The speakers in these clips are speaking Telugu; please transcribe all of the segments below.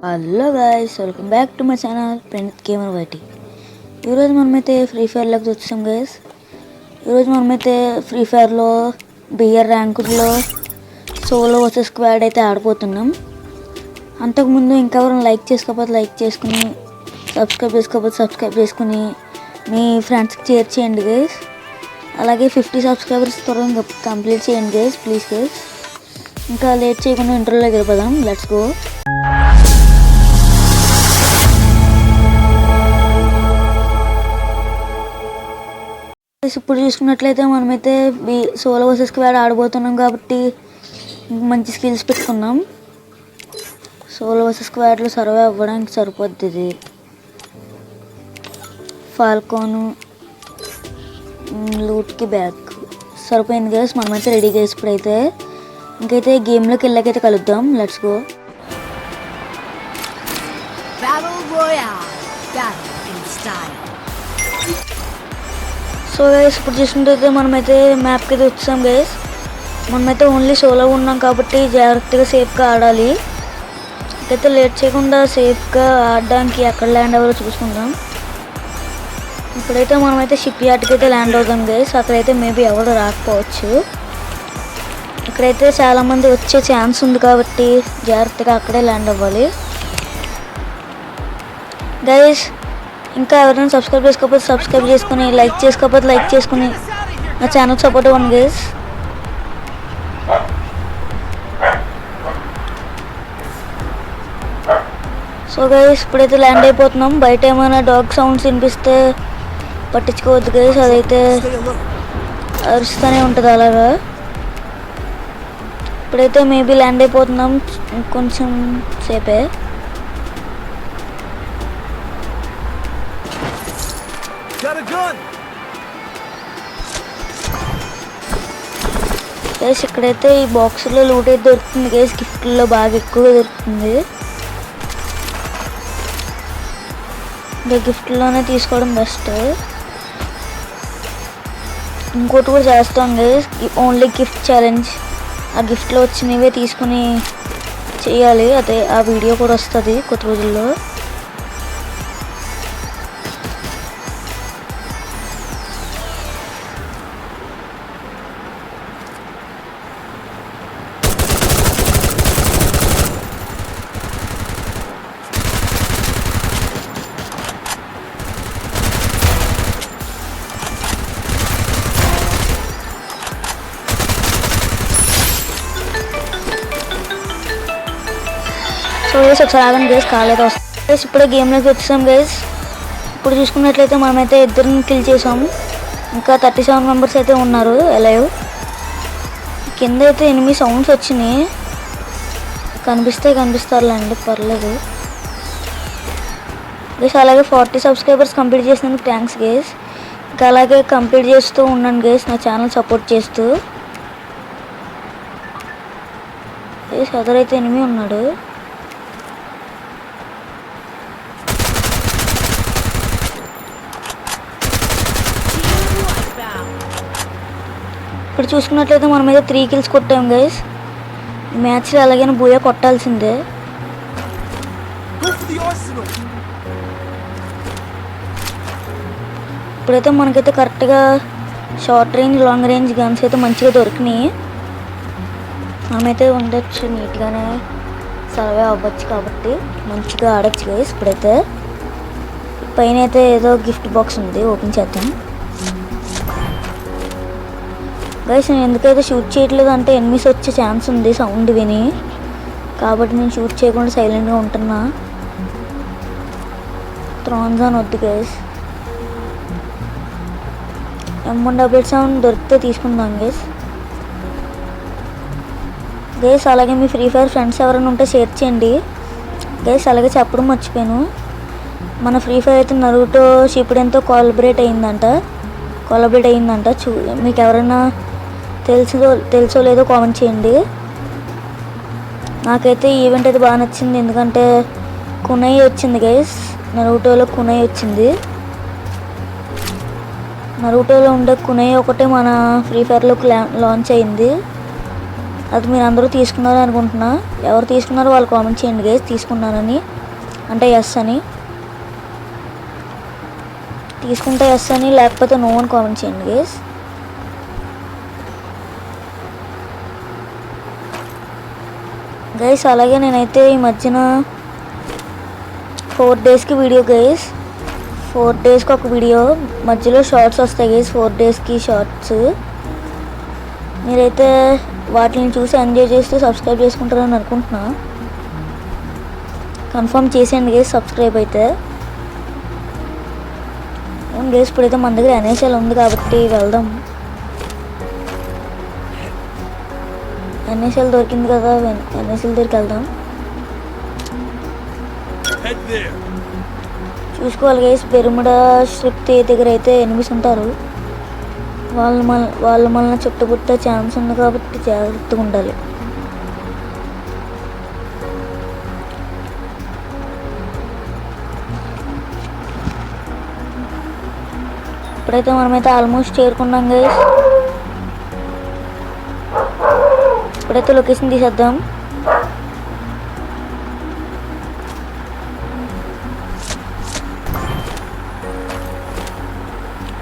Hello guys, welcome back to my channel Praneeth gamer YT. ఈరోజు మనమైతే ఫ్రీ ఫైర్లోకి వచ్చాం గైస్. ఈరోజు మనమైతే ఫ్రీ ఫైర్లో బియర్ ర్యాంకుల్లో సోలో వర్సెస్ స్క్వాడ్ అయితే ఆడిపోతున్నాం. అంతకుముందు ఇంకెవరైనా లైక్ చేసుకోకపోతే లైక్ చేసుకుని, సబ్స్క్రైబ్ చేసుకుని మీ ఫ్రెండ్స్కి షేర్ చేయండి గైస్. అలాగే 50 సబ్స్క్రైబర్స్ త్వరగా కంప్లీట్ చేయండి గైస్, ప్లీజ్ గైస్. ఇంకా లేట్ చేయకుండా ఇంటర్వ్యూలోకి వెళ్ళిపోదాం. Let's go. ఇప్పుడు చూసుకున్నట్లయితే మనమైతే సోలో వర్సెస్ స్క్వాడ్ ఆడబోతున్నాం కాబట్టి మంచి స్కిల్స్ పెట్టుకున్నాం. సోలో వర్సెస్ స్క్వాడ్లో సర్వే అవ్వడానికి సరిపోద్ది. ఇది ఫాల్కోను లూట్కి బ్యాగ్ సరిపోయింది గైస్. మనమైతే రెడీ గైస్. ఇప్పుడైతే ఇంకైతే గేమ్లోకి వెళ్ళాకైతే కలుద్దాం. Let's go. సో గైస్, ఇప్పుడు చూసుకుంటే మనమైతే మ్యాప్కి అయితే వచ్చాం గైస్. మనమైతే ఓన్లీ సోలో ఉన్నాం కాబట్టి జాగ్రత్తగా సేఫ్గా ఆడాలి. ఇంకైతే లేట్ చేయకుండా సేఫ్గా ఆడడానికి ఎక్కడ ల్యాండ్ అవ్వాలో చూసుకుందాం. ఇప్పుడైతే మనమైతే షిప్ యార్డ్కి అయితే ల్యాండ్ అవుతాం గైస్. అక్కడైతే మేబీ ఎవరు రాకపోవచ్చు. ఇక్కడైతే చాలామంది వచ్చే ఛాన్స్ ఉంది కాబట్టి జాగ్రత్తగా అక్కడే ల్యాండ్ అవ్వాలి గైస్. ఇంకా ఎవరైనా సబ్స్క్రైబ్ చేసుకోకపోతే సబ్స్క్రైబ్ చేసుకుని, లైక్ చేసుకోకపోతే లైక్ చేసుకుని నా ఛానల్ సపోర్ట్ ఇవ్వండి గైస్. సో గైస్, ఇప్పుడైతే ల్యాండ్ అయిపోతున్నాం. బయట ఏమైనా డాగ్ సౌండ్స్ వినిపిస్తే పట్టించుకోవద్దు గైస్, అదైతే అరుస్తూనే ఉంటుంది అలాగా. ఇప్పుడైతే మేబీ ల్యాండ్ అయిపోతున్నాం కొంచెం సేపే. గైస్, ఇక్కడైతే ఈ బాక్స్లో లూట్ అయితే దొరుకుతుంది గైస్. గిఫ్ట్లో బాగా ఎక్కువగా దొరుకుతుంది. ఇంకా గిఫ్ట్లోనే తీసుకోవడం బెస్ట్. ఇంకోటి కూడా చేస్తాం గైస్, ఓన్లీ గిఫ్ట్ ఛాలెంజ్. ఆ గిఫ్ట్లో వచ్చినవే తీసుకుని చేయాలి. అదే ఆ వీడియో కూడా వస్తుంది కొద్ది రోజుల్లో. సో గైస్, ఒకసారి ఆగండి గైస్, కాల్ అయితే వస్తుంది గైస్. ఇప్పుడే గేమ్లోకి వచ్చాం గైస్. ఇప్పుడు చూసుకున్నట్లయితే మనమైతే ఇద్దరిని కిల్ చేసాము. ఇంకా 37 మెంబర్స్ అయితే ఉన్నారు ఎలైవ్. కింద అయితే 8 సౌండ్స్ వచ్చినాయి. కనిపిస్తారులేండి, పర్లేదు గైస్. అలాగే 40 సబ్స్క్రైబర్స్ కంప్లీట్ చేసినందుకు థ్యాంక్స్ గైస్. ఇంకా అలాగే కంప్లీట్ చేస్తూ ఉన్నాను గైస్, నా ఛానల్ సపోర్ట్ చేస్తూ గైస్. అదరైతే 8 ఉన్నాడు. ఇప్పుడు చూసుకున్నట్లయితే మనమైతే 3 కిల్స్ కొట్టాం గైస్. ఈ మ్యాచ్లో ఎలాగైనా బూయా కొట్టాల్సిందే. ఇప్పుడైతే మనకైతే కరెక్ట్గా short range, long range guns అయితే మంచిగా దొరికినాయి. మనమైతే ఉండొచ్చు, నీట్గానే సర్వే అవ్వచ్చు కాబట్టి మంచిగా ఆడచ్చు గైస్. ఇప్పుడైతే పైన అయితే ఏదో గిఫ్ట్ బాక్స్ ఉంది, ఓపెన్ చేద్దాం గైస్. నేను ఎందుకైతే షూట్ చేయట్లేదు అంటే ఎనిమిస్ వచ్చే ఛాన్స్ ఉంది సౌండ్ విని, కాబట్టి నేను షూట్ చేయకుండా సైలెంట్గా ఉంటున్నా. త్రాన్జాన్ వద్దు గైస్. M177 దొరికితే తీసుకుందాం గైస్. గైస్, అలాగే మీ ఫ్రీ ఫైర్ ఫ్రెండ్స్ ఎవరైనా ఉంటే షేర్ చేయండి గైస్. అలాగే చెప్పడం మర్చిపోయాను, మన ఫ్రీ ఫైర్ అయితే నరుటో షిపుడెన్తో కొలాబరేట్ అయిందంట. మీకు ఎవరైనా తెలుసో లేదో కామెంట్ చేయండి. నాకైతే ఈ ఈవెంట్ అయితే బాగా నచ్చింది, ఎందుకంటే కునై వచ్చింది గైస్. నరుటోలో కునై వచ్చింది. నరుటోలో ఉండే కునై ఒకటే మన ఫ్రీ ఫైర్లోకి లాంచ్ అయింది. అది మీరు అందరూ తీసుకున్నారు అనుకుంటున్నా. ఎవరు తీసుకున్నారో వాళ్ళు కామెంట్ చేయండి గైస్, తీసుకున్నారని అంటే ఎస్ అని, తీసుకుంటే ఎస్ అని, లేకపోతే నో అని కామెంట్ చేయండి గైస్. గైస్ అలాగే నేనైతే ఈ మధ్యన 4 డేస్కి వీడియో గైస్, 4 డేస్కి ఒక వీడియో, మధ్యలో షార్ట్స్ వస్తాయి గైస్, 4 డేస్కి షార్ట్స్. మీరైతే వాటిని చూసి ఎంజాయ్ చేస్తూ సబ్స్క్రైబ్ చేసుకుంటారని అనుకుంటున్నా. కన్ఫర్మ్ చేసేయండి గైస్ సబ్స్క్రైబ్ అయితే. అవును గైస్, ఇప్పుడైతే మన దగ్గర ఎన్ఎస్ఎల్ ఉంది కాబట్టి వెళ్దాం. ఎన్ఎస్ఎల్ దొరికింది కదా, ఎన్ఎస్ఎల్ దగ్గరికి వెళ్దాం. చూసుకోవాలి గైస్, బెర్ముడా స్ట్రిప్ దగ్గర అయితే ఎనిమిస్ ఉంటారు. వాళ్ళు మనల్ని చుట్టుపుట్టే ఛాన్స్ ఉంది కాబట్టి జాగ్రత్తగా ఉండాలి. ఇప్పుడైతే మనమైతే ఆల్మోస్ట్ చేరుకున్నాం గైస్. ఇప్పుడైతే లొకేషన్ తీసేద్దాం.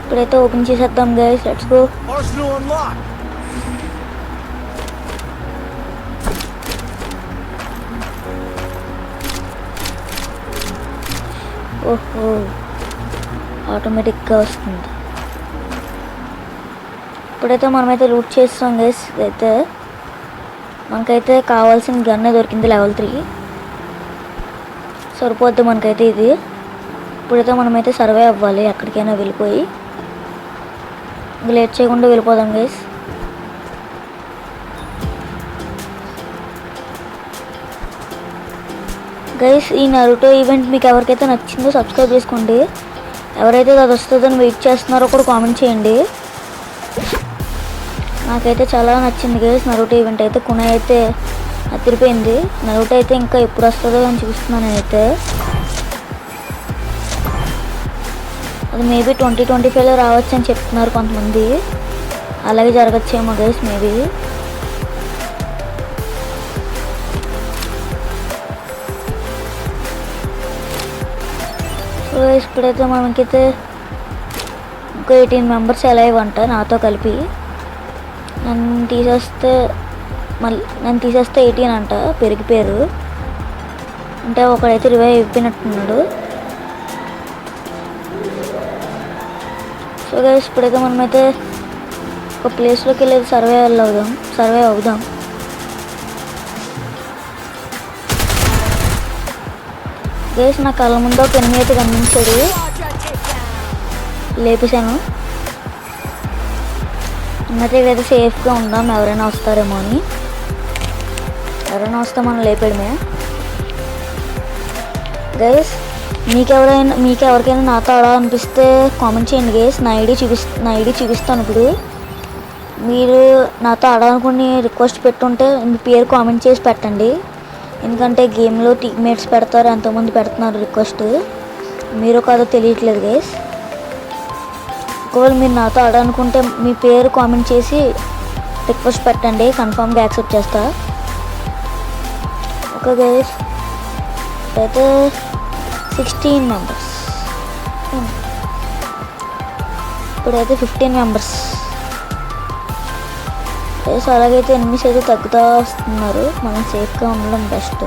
ఇప్పుడైతే ఓపెన్ చేసేద్దాం గైస్, లెట్స్ గో. ఓహో, ఆటోమేటిక్గా వస్తుంది. ఇప్పుడైతే మనమైతే లూట్ చేస్తాం గైస్. అయితే మనకైతే కావాల్సిన గన్నే దొరికింది, లెవెల్ 3 సరిపోద్ది మనకైతే ఇది. ఇప్పుడైతే మనమైతే సర్వే అవ్వాలి, ఎక్కడికైనా వెళ్ళిపోయి. లేట్ చేయకుండా వెళ్ళిపోదాం గైస్. గైస్ ఈ నరుటో ఈవెంట్ మీకు ఎవరికైతే నచ్చిందో సబ్స్క్రైబ్ చేసుకోండి. ఎవరైతే అది వస్తుందని వెయిట్ చేస్తున్నారో కూడా కామెంట్ చేయండి. నాకైతే చాలా నచ్చింది గైస్ నరుటో ఈవెంట్ అయితే. కుణ అయితే అదిరిపోయింది. నరుటో అయితే ఇంకా ఎప్పుడు వస్తుందో అని చూస్తున్నాను నేనైతే. అది మేబీ 2025లో రావచ్చు అని చెప్తున్నారు కొంతమంది, అలాగే జరగచ్చేమో గైస్ మేబీ. సో ఇప్పుడైతే మనకైతే ఇంకో 18 మెంబర్స్ ఎలా ఇవ్వంట నాతో కలిపి. నన్ను తీసేస్తే 18 అంట పెరిగిపోయారు. అంటే ఒకడైతే రివైవ్ అయిపోయినట్టున్నాడు. సో గైస్ ఇప్పుడైతే మనమైతే ఒక ప్లేస్లోకి వెళ్ళేది సర్వే అవుదాం. గైస్ నా కళ్ళ ముందు ఒక ఎనిమిది అయితే కనిపించాడు, లేపేశాను. అయితే ఇక్కడైతే సేఫ్గా ఉందాం, ఎవరైనా వస్తారేమో అని. ఎవరైనా వస్తే మనం లేపేయడమే. గైస్ మీకు ఎవరికైనా నాతో ఆడాలనిపిస్తే కామెంట్ చేయండి గైస్. నా ఐడి చూపిస్తాను ఇప్పుడు. మీరు నాతో ఆడాలనుకుని రిక్వెస్ట్ పెట్టుంటే మీ పేరు కామెంట్ చేసి పెట్టండి. ఎందుకంటే గేమ్లో టీమ్మేట్స్ పెడతారు, ఎంతోమంది పెడుతున్నారు రిక్వెస్ట్, మీరు కాదో తెలియట్లేదు గైస్. ఒకవేళ మీరు నాతో ఆడాలనుకుంటే మీ పేరు కామెంట్ చేసి రిక్వెస్ట్ పెట్టండి, కన్ఫామ్గా యాక్సెప్ట్ చేస్తా. ఓకే గైస్, అయితే 16 మెంబర్స్, ఇప్పుడైతే 15 మెంబర్స్. గైస్ అలాగైతే ఎనిమిస్ అయితే తగ్గుతూ వస్తున్నారు, మనం సేఫ్గా ఉండడం బెస్ట్.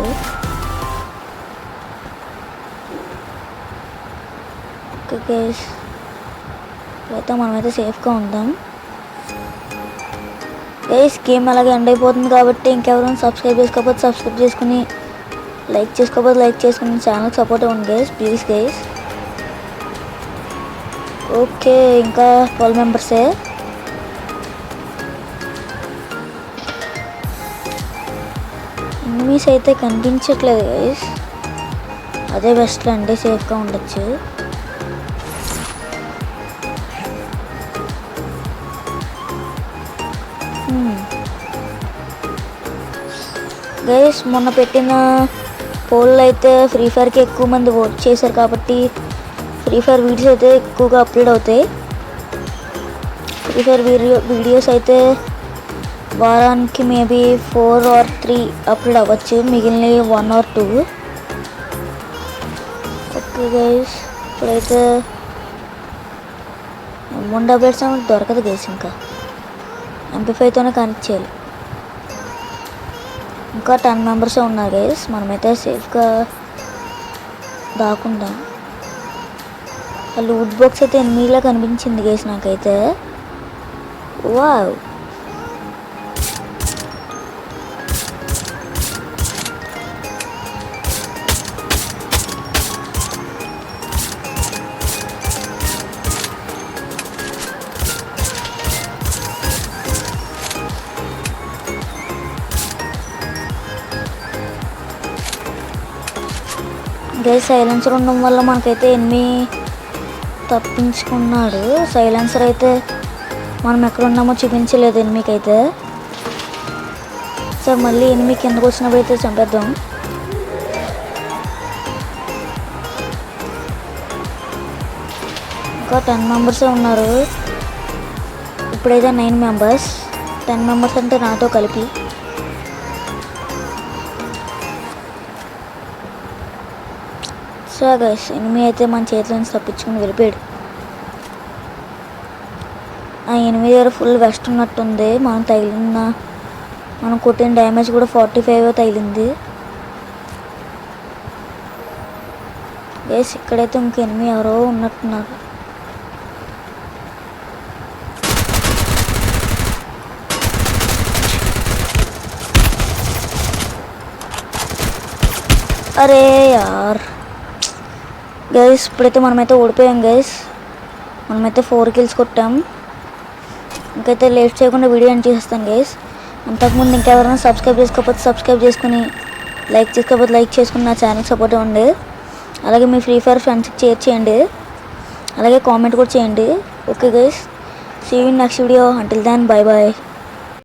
ఓకే గైస్, అయితే మనమైతే సేఫ్గా ఉందాం. గైస్ గేమ్ అలాగే ఎండ్ అయిపోతుంది కాబట్టి ఇంకెవరైనా సబ్స్క్రైబ్ చేసుకోకపోతే సబ్స్క్రైబ్ చేసుకుని, లైక్ చేసుకోకపోతే లైక్ చేసుకుని ఛానల్ సపోర్ట్ ఇవ్వండి గైస్, ప్లీజ్ గైస్. ఓకే, ఇంకా 12 మెంబర్సే. ఎనిమీస్ అయితే కనిపించట్లేదు గైస్, అదే బెస్ట్ అండి, సేఫ్గా ఉండొచ్చు. గైస్ మొన్న పెట్టిన పోల్లో అయితే ఫ్రీ ఫైర్కి ఎక్కువ మంది ఓట్ చేశారు కాబట్టి ఫ్రీ ఫైర్ వీడియోస్ అయితే ఎక్కువగా అప్లోడ్ అవుతాయి. ఫ్రీ ఫైర్ వీడియోస్ అయితే వారానికి మేబీ 4 or 3 అప్లోడ్ అవ్వచ్చు, మిగిలిన 1 or 2. ఓకే గైస్, ఇప్పుడైతే M1 అప్డేట్స్ అనేది దొరకదు గైస్. ఇంకా MP5తోనే కనెక్ట్ చేయాలి. ఇంకా 10 మెంబర్స్ ఉన్నారు గైస్. మనమైతే సేఫ్గా దాక్కుందాం. ఆ లూట్ బాక్స్ అయితే ఎనిమిదిలా కనిపించింది గైస్ నాకైతే. వావ్, గైస్ సైలెన్సర్ ఉండడం వల్ల మనకైతే ఎనిమి తప్పించుకున్నాడు. సైలెన్సర్ అయితే మనం ఎక్కడ ఉన్నామో చూపించలేదు ఎనిమికైతే. సో మళ్ళీ ఎనిమి కిందకు వచ్చినప్పుడు అయితే చంపేద్దాం. ఇంకా 10 మెంబర్సే ఉన్నారు. ఇప్పుడైతే 9 మెంబర్స్. 10 మెంబర్స్ అంటే నాతో కలిపి. సో గైస్, ఎనిమి అయితే మన చేతిలో నుంచి తప్పించుకుని వెళ్ళిపోయాడు. ఆ ఎనిమి దగ్గర ఫుల్ వెస్ట్ ఉన్నట్టుంది. మనం కొట్టిన డ్యామేజ్ కూడా 45 తగిలింది గైస్. ఇక్కడైతే ఇంక ఎనిమి ఎవరో ఉన్నట్టున్నారు. అరే యార్ గైస్, ఇప్పుడైతే మనమైతే ఓడిపోయాం గైస్. మనమైతే 4 kills కొట్టాం. ఇంకైతే లేట్ చేయకుండా వీడియో ఎండ్ చేసేస్తాను గైస్. అంతకుముందు ఇంకెవరైనా సబ్స్క్రైబ్ చేసుకోకపోతే సబ్స్క్రైబ్ చేసుకుని, లైక్ చేసుకోకపోతే లైక్ చేసుకుని నా ఛానల్ సపోర్ట్ ఇవ్వండి. అలాగే మీ ఫ్రీ ఫైర్ ఫ్రెండ్స్కి షేర్ చేయండి. అలాగే కామెంట్ కూడా చేయండి. Okay guys, see you in next video. Until then bye bye.